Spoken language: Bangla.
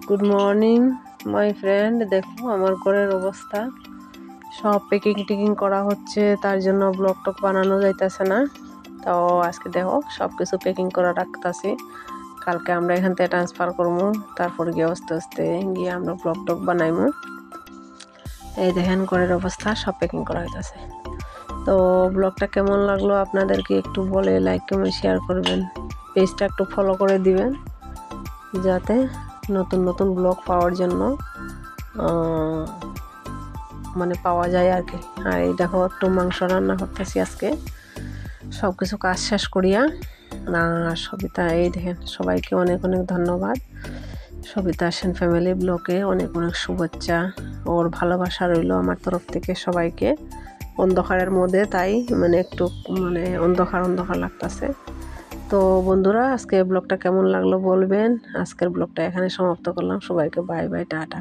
Good morning my friend. দেখো আমার ঘরের অবস্থা, সব প্যাকিং করা হচ্ছে, তার জন্য ব্লগ টক বানানো যাইতেছে না। তো আজকে দেখো সব কিছু প্যাকিং করা রাখতেছি, কালকে আমরা এখান থেকে ট্রান্সফার করবো, তারপর গিয়ে আস্তে আস্তে গিয়ে আমরা ব্লগ টক বানাইমু। এই দেখেন ঘরের অবস্থা, সব প্যাকিং করা হইতেছে। তো ব্লগটা কেমন লাগলো আপনাদেরকে একটু বলে লাইক কমেন্ট শেয়ার করবেন, পেজটা একটু ফলো করে দিবেন যাতে নতুন নতুন ব্লগ পাওয়ার জন্য মানে পাওয়া যায় আর কি। আর এই দেখো একটু মাংস রান্না করতেছি আজকে, সব কিছু কাজ শেষ করিয়া। সবিতা, এই দেখেন সবাইকে অনেক অনেক ধন্যবাদ। সবিতা সেন ফ্যামিলি ব্লগে অনেক অনেক শুভেচ্ছা, ওর ভালোবাসা রইল আমার তরফ থেকে সবাইকে। অন্ধকারের মধ্যে তাই একটু অন্ধকার লাগতেছে। তো বন্ধুরা, আজকে ব্লগটা কেমন লাগলো বলবেন। আজকের ব্লগটা এখানে সমাপ্ত করলাম। সবাইকে বাই বাই, টাটা।